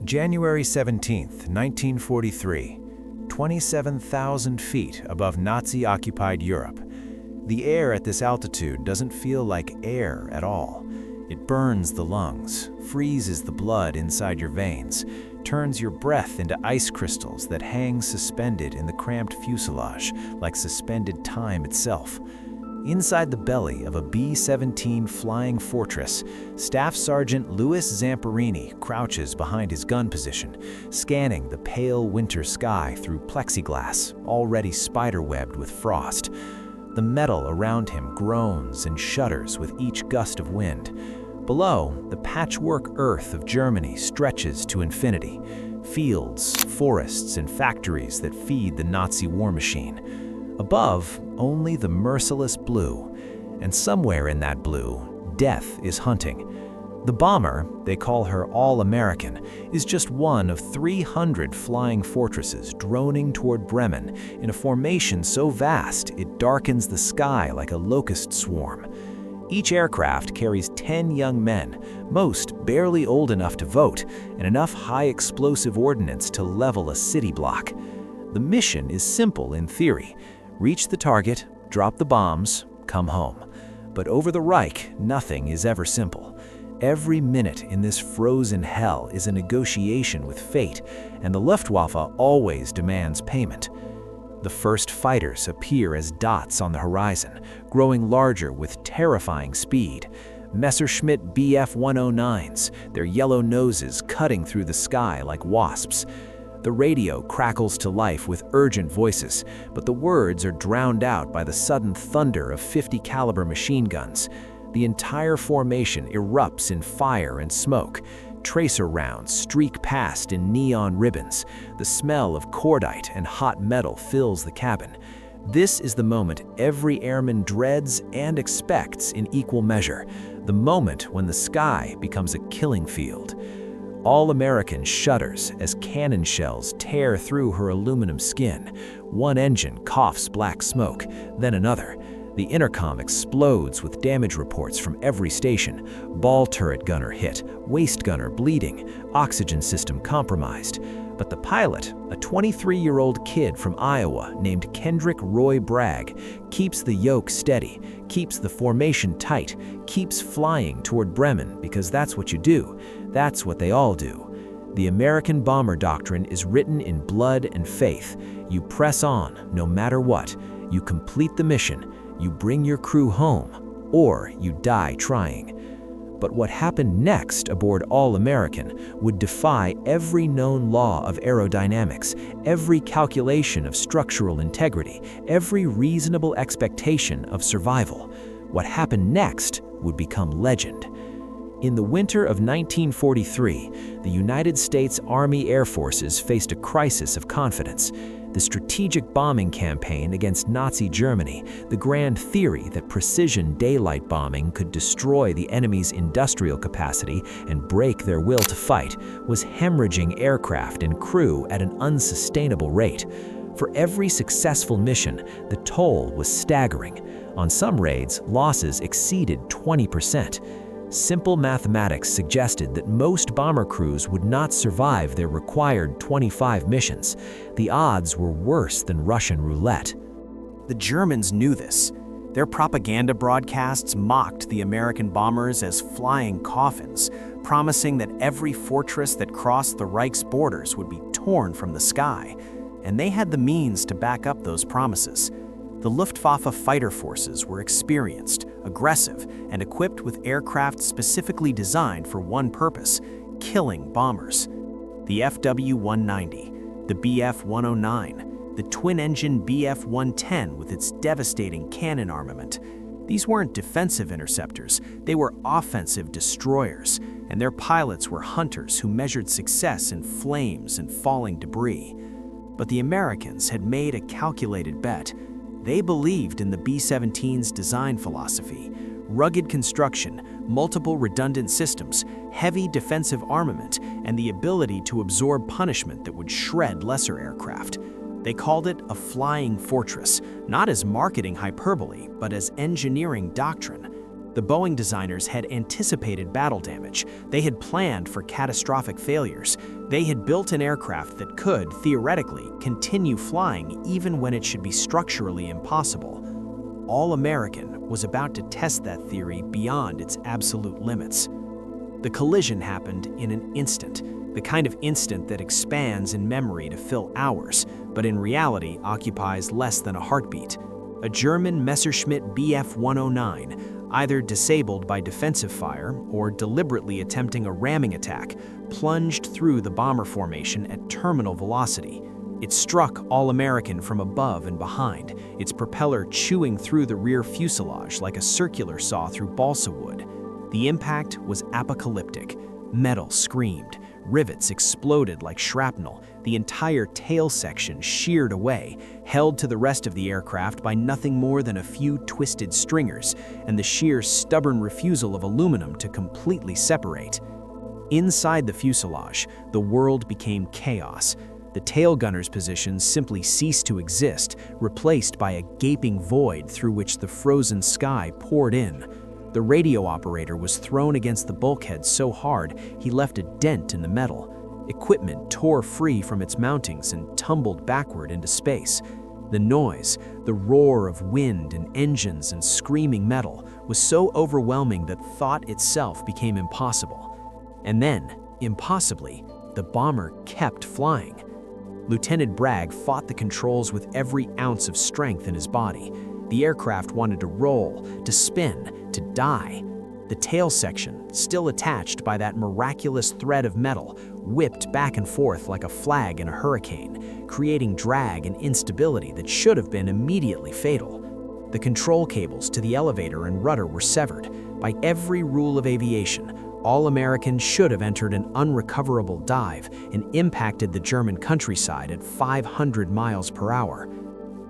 January 17, 1943, 27,000 feet above Nazi-occupied Europe. The air at this altitude doesn't feel like air at all. It burns the lungs, freezes the blood inside your veins, turns your breath into ice crystals that hang suspended in the cramped fuselage like suspended time itself. Inside the belly of a B-17 Flying Fortress, Staff Sergeant Louis Zamperini crouches behind his gun position, scanning the pale winter sky through plexiglass, already spiderwebbed with frost. The metal around him groans and shudders with each gust of wind. Below, the patchwork earth of Germany stretches to infinity. Fields, forests, and factories that feed the Nazi war machine. Above, only the merciless blue, and somewhere in that blue, death is hunting. The bomber, they call her All-American, is just one of 300 flying fortresses droning toward Bremen in a formation so vast it darkens the sky like a locust swarm. Each aircraft carries 10 young men, most barely old enough to vote, and enough high-explosive ordnance to level a city block. The mission is simple in theory. Reach the target, drop the bombs, come home. But over the Reich, nothing is ever simple. Every minute in this frozen hell is a negotiation with fate, and the Luftwaffe always demands payment. The first fighters appear as dots on the horizon, growing larger with terrifying speed. Messerschmitt Bf 109s, their yellow noses cutting through the sky like wasps. The radio crackles to life with urgent voices, but the words are drowned out by the sudden thunder of 50 caliber machine guns. The entire formation erupts in fire and smoke. Tracer rounds streak past in neon ribbons. The smell of cordite and hot metal fills the cabin. This is the moment every airman dreads and expects in equal measure, the moment when the sky becomes a killing field. All-American shudders as cannon shells tear through her aluminum skin. One engine coughs black smoke, then another. The intercom explodes with damage reports from every station. Ball turret gunner hit, waist gunner bleeding, oxygen system compromised. But the pilot, a 23-year-old kid from Iowa named Kendrick R Bragg, keeps the yoke steady, keeps the formation tight, keeps flying toward Bremen because that's what you do. That's what they all do. The American bomber doctrine is written in blood and faith. You press on, no matter what. You complete the mission. You bring your crew home, or you die trying. But what happened next aboard All-American would defy every known law of aerodynamics, every calculation of structural integrity, every reasonable expectation of survival. What happened next would become legend. In the winter of 1943, the United States Army Air Forces faced a crisis of confidence. The strategic bombing campaign against Nazi Germany, the grand theory that precision daylight bombing could destroy the enemy's industrial capacity and break their will to fight, was hemorrhaging aircraft and crew at an unsustainable rate. For every successful mission, the toll was staggering. On some raids, losses exceeded 20%. Simple mathematics suggested that most bomber crews would not survive their required 25 missions. The odds were worse than Russian roulette. The Germans knew this. Their propaganda broadcasts mocked the American bombers as flying coffins, promising that every fortress that crossed the Reich's borders would be torn from the sky. And they had the means to back up those promises. The Luftwaffe fighter forces were experienced, aggressive, and equipped with aircraft specifically designed for one purpose: killing bombers. The FW-190, the Bf-109, the twin-engine Bf-110 with its devastating cannon armament. These weren't defensive interceptors, they were offensive destroyers, and their pilots were hunters who measured success in flames and falling debris. But the Americans had made a calculated bet. They believed in the B-17's design philosophy: rugged construction, multiple redundant systems, heavy defensive armament, and the ability to absorb punishment that would shred lesser aircraft. They called it a flying fortress, not as marketing hyperbole, but as engineering doctrine. The Boeing designers had anticipated battle damage. They had planned for catastrophic failures. They had built an aircraft that could, theoretically, continue flying even when it should be structurally impossible. All-American was about to test that theory beyond its absolute limits. The collision happened in an instant, the kind of instant that expands in memory to fill hours, but in reality occupies less than a heartbeat. A German Messerschmitt Bf 109, either disabled by defensive fire or deliberately attempting a ramming attack, plunged through the bomber formation at terminal velocity. It struck All-American from above and behind, its propeller chewing through the rear fuselage like a circular saw through balsa wood. The impact was apocalyptic. Metal screamed. Rivets exploded like shrapnel. The entire tail section sheared away, held to the rest of the aircraft by nothing more than a few twisted stringers, and the sheer stubborn refusal of aluminum to completely separate. Inside the fuselage, the world became chaos. The tail gunner's position simply ceased to exist, replaced by a gaping void through which the frozen sky poured in. The radio operator was thrown against the bulkhead so hard he left a dent in the metal. Equipment tore free from its mountings and tumbled backward into space. The noise, the roar of wind and engines and screaming metal, was so overwhelming that thought itself became impossible. And then, impossibly, the bomber kept flying. Lieutenant Bragg fought the controls with every ounce of strength in his body. The aircraft wanted to roll, to spin, to die. The tail section, still attached by that miraculous thread of metal, whipped back and forth like a flag in a hurricane, creating drag and instability that should have been immediately fatal. The control cables to the elevator and rudder were severed. By every rule of aviation, All-American should have entered an unrecoverable dive and impacted the German countryside at 500 miles per hour.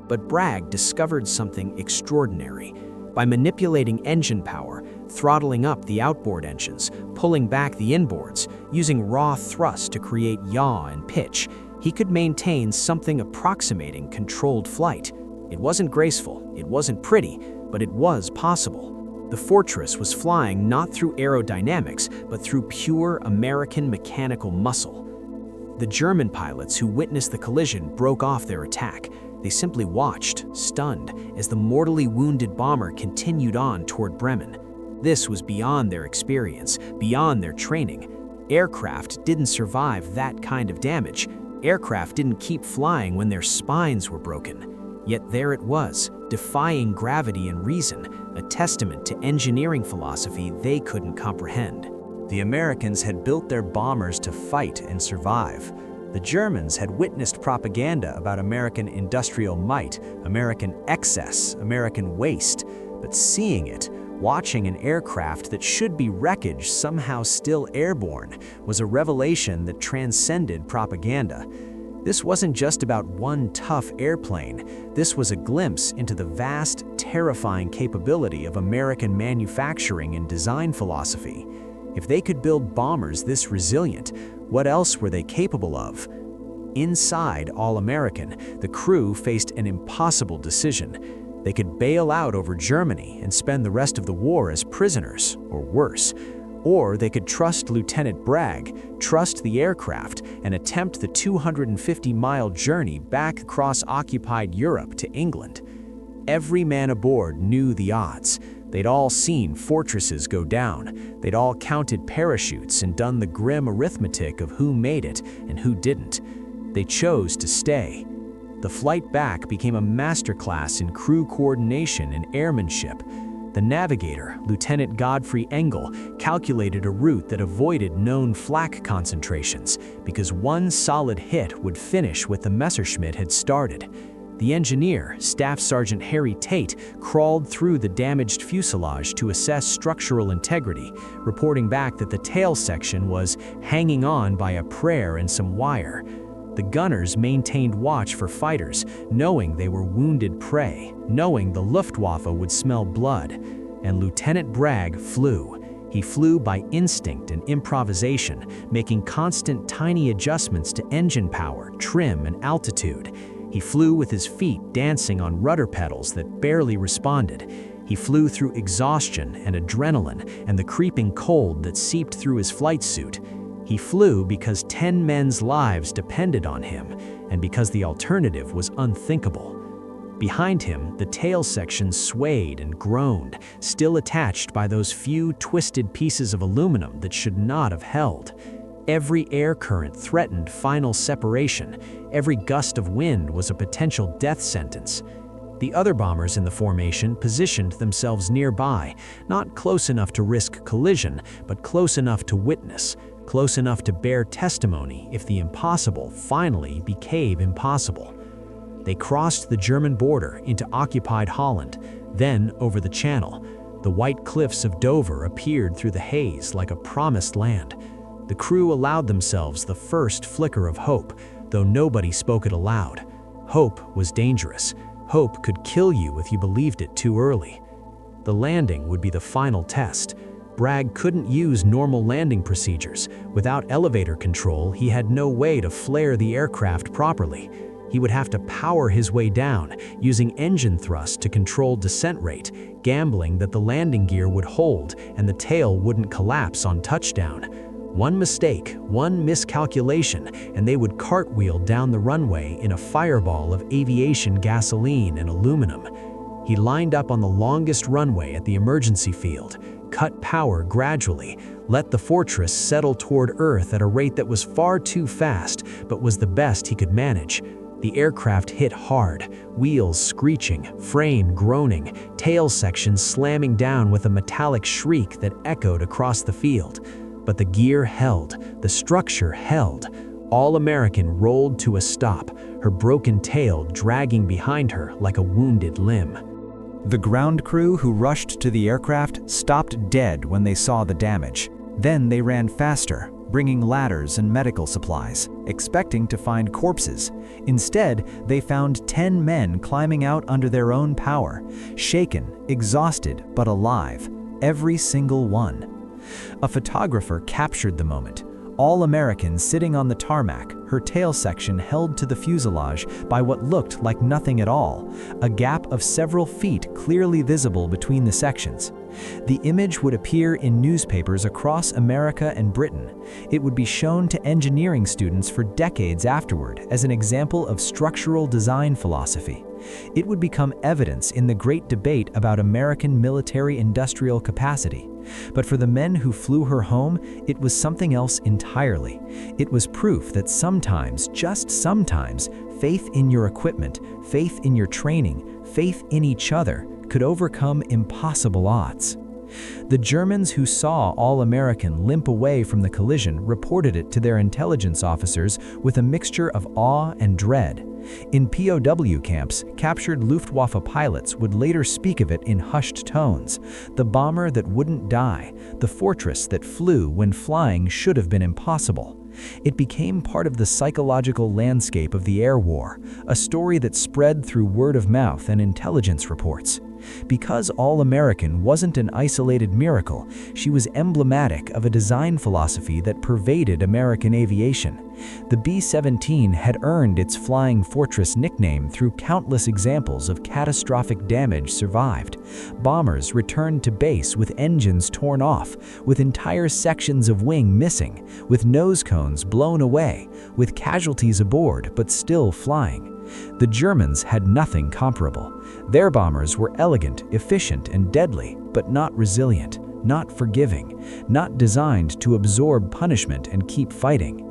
But Bragg discovered something extraordinary. By manipulating engine power, throttling up the outboard engines, pulling back the inboards, using raw thrust to create yaw and pitch, he could maintain something approximating controlled flight. It wasn't graceful, it wasn't pretty, but it was possible. The Fortress was flying not through aerodynamics, but through pure American mechanical muscle. The German pilots who witnessed the collision broke off their attack. They simply watched, stunned, as the mortally wounded bomber continued on toward Bremen. This was beyond their experience, beyond their training. Aircraft didn't survive that kind of damage. Aircraft didn't keep flying when their spines were broken. Yet there it was, defying gravity and reason, a testament to engineering philosophy they couldn't comprehend. The Americans had built their bombers to fight and survive. The Germans had witnessed propaganda about American industrial might, American excess, American waste, but seeing it, watching an aircraft that should be wreckage somehow still airborne, was a revelation that transcended propaganda. This wasn't just about one tough airplane. This was a glimpse into the vast, terrifying capability of American manufacturing and design philosophy. If they could build bombers this resilient, what else were they capable of? Inside All-American, the crew faced an impossible decision. They could bail out over Germany and spend the rest of the war as prisoners, or worse. Or they could trust Lieutenant Bragg, trust the aircraft, and attempt the 250-mile journey back across occupied Europe to England. Every man aboard knew the odds. They'd all seen fortresses go down. They'd all counted parachutes and done the grim arithmetic of who made it and who didn't. They chose to stay. The flight back became a masterclass in crew coordination and airmanship. The navigator, Lieutenant Godfrey Engel, calculated a route that avoided known flak concentrations because one solid hit would finish what the Messerschmitt had started. The engineer, Staff Sergeant Harry Tate, crawled through the damaged fuselage to assess structural integrity, reporting back that the tail section was hanging on by a prayer and some wire. The gunners maintained watch for fighters, knowing they were wounded prey, knowing the Luftwaffe would smell blood. And Lieutenant Bragg flew. He flew by instinct and improvisation, making constant tiny adjustments to engine power, trim, and altitude. He flew with his feet dancing on rudder pedals that barely responded. He flew through exhaustion and adrenaline and the creeping cold that seeped through his flight suit. He flew because 10 men's lives depended on him, and because the alternative was unthinkable. Behind him, the tail section swayed and groaned, still attached by those few twisted pieces of aluminum that should not have held. Every air current threatened final separation. Every gust of wind was a potential death sentence. The other bombers in the formation positioned themselves nearby, not close enough to risk collision, but close enough to witness, close enough to bear testimony if the impossible finally became impossible. They crossed the German border into occupied Holland, then over the Channel. The white cliffs of Dover appeared through the haze like a promised land. The crew allowed themselves the first flicker of hope, though nobody spoke it aloud. Hope was dangerous. Hope could kill you if you believed it too early. The landing would be the final test. Bragg couldn't use normal landing procedures. Without elevator control, he had no way to flare the aircraft properly. He would have to power his way down, using engine thrust to control descent rate, gambling that the landing gear would hold and the tail wouldn't collapse on touchdown. One mistake, one miscalculation, and they would cartwheel down the runway in a fireball of aviation gasoline and aluminum. He lined up on the longest runway at the emergency field, cut power gradually, let the fortress settle toward Earth at a rate that was far too fast, but was the best he could manage. The aircraft hit hard, wheels screeching, frame groaning, tail section slamming down with a metallic shriek that echoed across the field. But the gear held, the structure held. All American rolled to a stop, her broken tail dragging behind her like a wounded limb. The ground crew who rushed to the aircraft stopped dead when they saw the damage. Then they ran faster, bringing ladders and medical supplies, expecting to find corpses. Instead, they found 10 men climbing out under their own power, shaken, exhausted, but alive, every single one. A photographer captured the moment. All Americans sitting on the tarmac, her tail section held to the fuselage by what looked like nothing at all, a gap of several feet clearly visible between the sections. The image would appear in newspapers across America and Britain. It would be shown to engineering students for decades afterward as an example of structural design philosophy. It would become evidence in the great debate about American military-industrial capacity. But for the men who flew her home, it was something else entirely. It was proof that sometimes, just sometimes, faith in your equipment, faith in your training, faith in each other could overcome impossible odds. The Germans who saw All American limp away from the collision reported it to their intelligence officers with a mixture of awe and dread. In POW camps, captured Luftwaffe pilots would later speak of it in hushed tones. The bomber that wouldn't die, the fortress that flew when flying should have been impossible. It became part of the psychological landscape of the air war, a story that spread through word of mouth and intelligence reports. Because All American wasn't an isolated miracle, she was emblematic of a design philosophy that pervaded American aviation. The B-17 had earned its Flying Fortress nickname through countless examples of catastrophic damage survived. Bombers returned to base with engines torn off, with entire sections of wing missing, with nose cones blown away, with casualties aboard but still flying. The Germans had nothing comparable. Their bombers were elegant, efficient, and deadly, but not resilient, not forgiving, not designed to absorb punishment and keep fighting.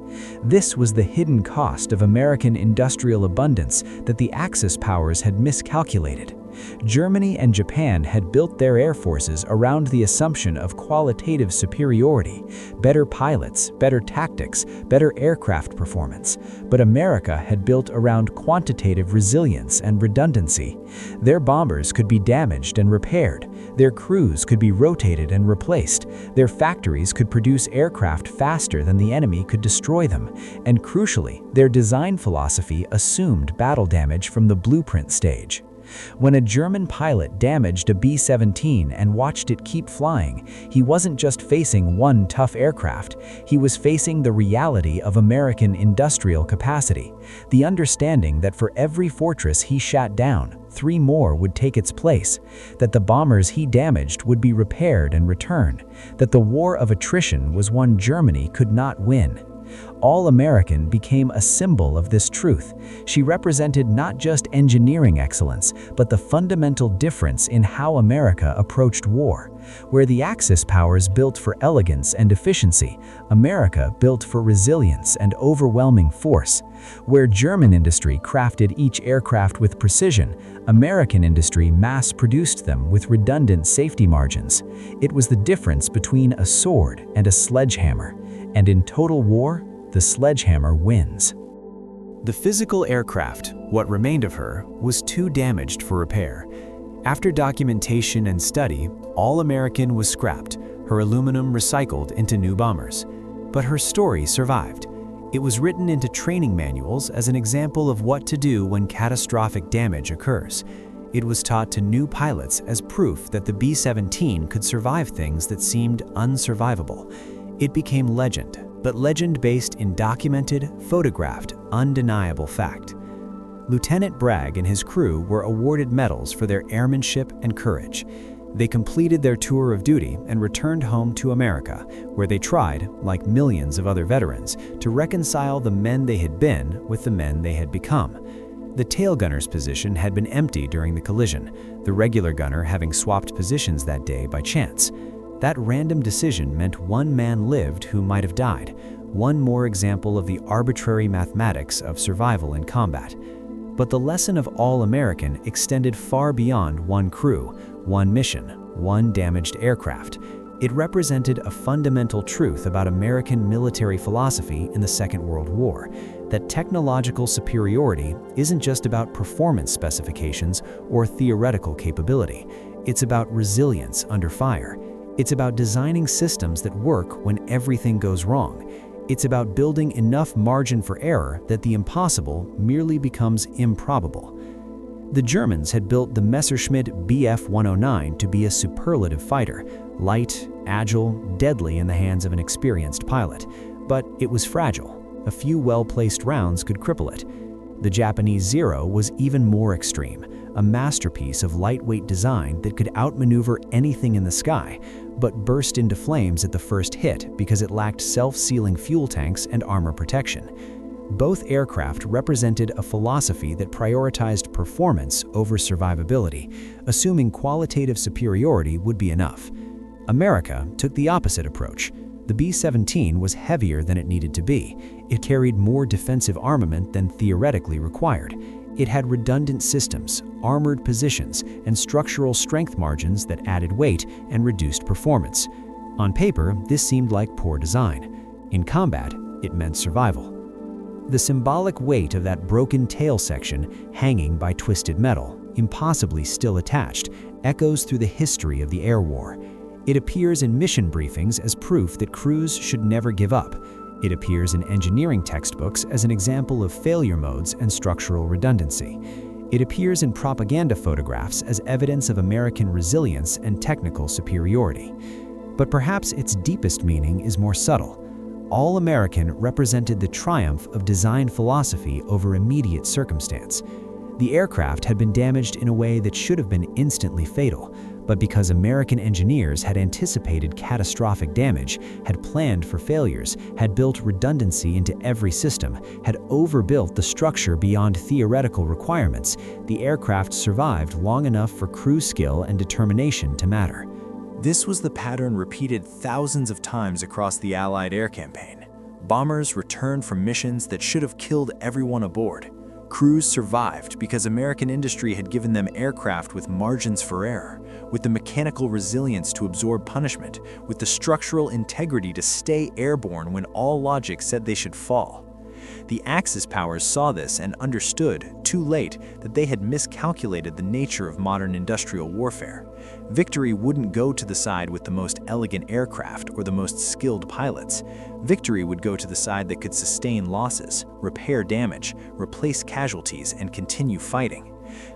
This was the hidden cost of American industrial abundance that the Axis powers had miscalculated. Germany and Japan had built their air forces around the assumption of qualitative superiority, better pilots, better tactics, better aircraft performance. But America had built around quantitative resilience and redundancy. Their bombers could be damaged and repaired. Their crews could be rotated and replaced. Their factories could produce aircraft faster than the enemy could destroy them. And crucially, their design philosophy assumed battle damage from the blueprint stage. When a German pilot damaged a B-17 and watched it keep flying, he wasn't just facing one tough aircraft, he was facing the reality of American industrial capacity, the understanding that for every fortress he shot down, 3 more would take its place, that the bombers he damaged would be repaired and returned, that the war of attrition was one Germany could not win. All-American became a symbol of this truth. She represented not just engineering excellence, but the fundamental difference in how America approached war. Where the Axis powers built for elegance and efficiency, America built for resilience and overwhelming force. Where German industry crafted each aircraft with precision, American industry mass-produced them with redundant safety margins. It was the difference between a sword and a sledgehammer. And in total war, the sledgehammer wins. The physical aircraft, what remained of her, was too damaged for repair. After documentation and study, All-American was scrapped, her aluminum recycled into new bombers. But her story survived. It was written into training manuals as an example of what to do when catastrophic damage occurs. It was taught to new pilots as proof that the B-17 could survive things that seemed unsurvivable. It became legend, but legend based in documented, photographed, undeniable fact. Lieutenant Bragg and his crew were awarded medals for their airmanship and courage. They completed their tour of duty and returned home to America, where they tried, like millions of other veterans, to reconcile the men they had been with the men they had become. The tail gunner's position had been empty during the collision, the regular gunner having swapped positions that day by chance. That random decision meant one man lived who might have died, one more example of the arbitrary mathematics of survival in combat. But the lesson of All-American extended far beyond one crew, one mission, one damaged aircraft. It represented a fundamental truth about American military philosophy in the Second World War, that technological superiority isn't just about performance specifications or theoretical capability. It's about resilience under fire. It's about designing systems that work when everything goes wrong. It's about building enough margin for error that the impossible merely becomes improbable. The Germans had built the Messerschmitt Bf 109 to be a superlative fighter, light, agile, deadly in the hands of an experienced pilot. But it was fragile. A few well-placed rounds could cripple it. The Japanese Zero was even more extreme, a masterpiece of lightweight design that could outmaneuver anything in the sky, but burst into flames at the first hit because it lacked self-sealing fuel tanks and armor protection. Both aircraft represented a philosophy that prioritized performance over survivability, assuming qualitative superiority would be enough. America took the opposite approach. The B-17 was heavier than it needed to be. It carried more defensive armament than theoretically required. It had redundant systems, armored positions, and structural strength margins that added weight and reduced performance. On paper, this seemed like poor design. In combat, it meant survival. The symbolic weight of that broken tail section, hanging by twisted metal, impossibly still attached, echoes through the history of the air war. It appears in mission briefings as proof that crews should never give up. It appears in engineering textbooks as an example of failure modes and structural redundancy. It appears in propaganda photographs as evidence of American resilience and technical superiority. But perhaps its deepest meaning is more subtle. All-American represented the triumph of design philosophy over immediate circumstance. The aircraft had been damaged in a way that should have been instantly fatal, but because American engineers had anticipated catastrophic damage, had planned for failures, had built redundancy into every system, had overbuilt the structure beyond theoretical requirements, the aircraft survived long enough for crew skill and determination to matter. This was the pattern repeated thousands of times across the Allied air campaign. Bombers returned from missions that should have killed everyone aboard. Crews survived because American industry had given them aircraft with margins for error, with the mechanical resilience to absorb punishment, with the structural integrity to stay airborne when all logic said they should fall. The Axis powers saw this and understood, too late, that they had miscalculated the nature of modern industrial warfare. Victory wouldn't go to the side with the most elegant aircraft or the most skilled pilots. Victory would go to the side that could sustain losses, repair damage, replace casualties, and continue fighting.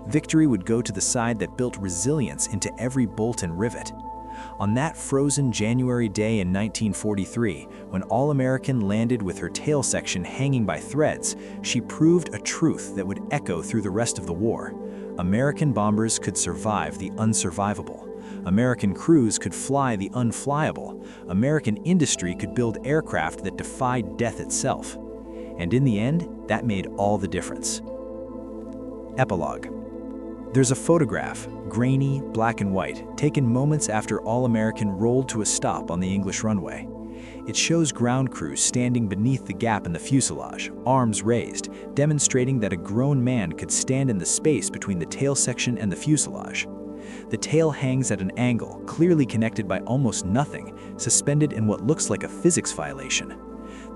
Victory would go to the side that built resilience into every bolt and rivet. On that frozen January day in 1943, when All-American landed with her tail section hanging by threads, she proved a truth that would echo through the rest of the war. American bombers could survive the unsurvivable. American crews could fly the unflyable. American industry could build aircraft that defied death itself. And in the end, that made all the difference. Epilogue. There's a photograph, grainy, black and white, taken moments after All-American rolled to a stop on the English runway. It shows ground crews standing beneath the gap in the fuselage, arms raised, demonstrating that a grown man could stand in the space between the tail section and the fuselage. The tail hangs at an angle, clearly connected by almost nothing, suspended in what looks like a physics violation.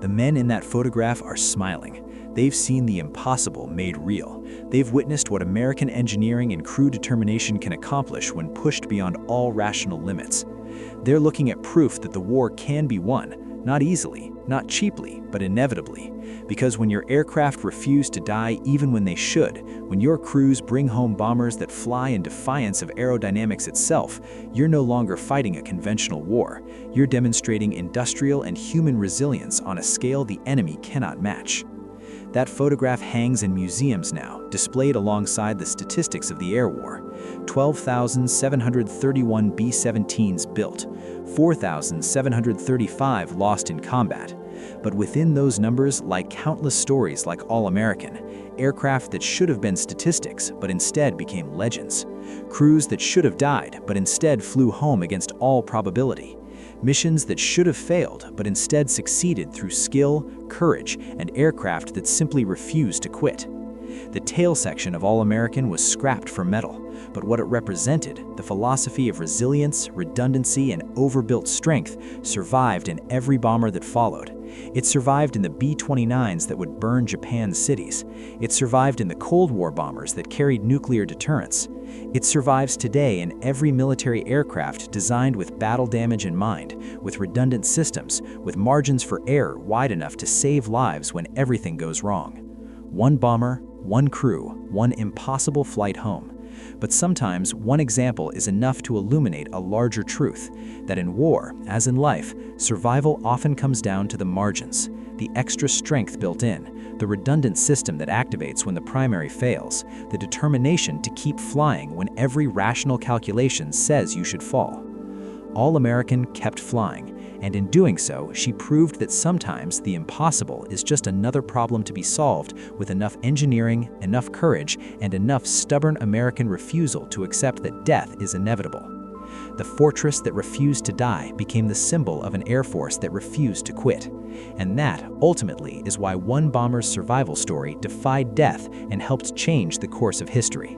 The men in that photograph are smiling. They've seen the impossible made real. They've witnessed what American engineering and crew determination can accomplish when pushed beyond all rational limits. They're looking at proof that the war can be won, not easily, not cheaply, but inevitably. Because when your aircraft refuse to die even when they should, when your crews bring home bombers that fly in defiance of aerodynamics itself, you're no longer fighting a conventional war. You're demonstrating industrial and human resilience on a scale the enemy cannot match. That photograph hangs in museums now, displayed alongside the statistics of the air war. 12,731 B-17s built, 4,735 lost in combat. But within those numbers lie countless stories like All-American, aircraft that should have been statistics but instead became legends, crews that should have died but instead flew home against all probability, missions that should have failed but instead succeeded through skill, courage, and aircraft that simply refused to quit. The tail section of All-American was scrapped for metal, but what it represented, the philosophy of resilience, redundancy, and overbuilt strength, survived in every bomber that followed. It survived in the B-29s that would burn Japan's cities. It survived in the Cold War bombers that carried nuclear deterrence. It survives today in every military aircraft designed with battle damage in mind, with redundant systems, with margins for error wide enough to save lives when everything goes wrong. One bomber, one crew, one impossible flight home. But sometimes one example is enough to illuminate a larger truth, that in war, as in life, survival often comes down to the margins, the extra strength built in, the redundant system that activates when the primary fails, the determination to keep flying when every rational calculation says you should fall. All-American kept flying, and in doing so, she proved that sometimes the impossible is just another problem to be solved with enough engineering, enough courage, and enough stubborn American refusal to accept that death is inevitable. The fortress that refused to die became the symbol of an air force that refused to quit. And that, ultimately, is why one bomber's survival story defied death and helped change the course of history.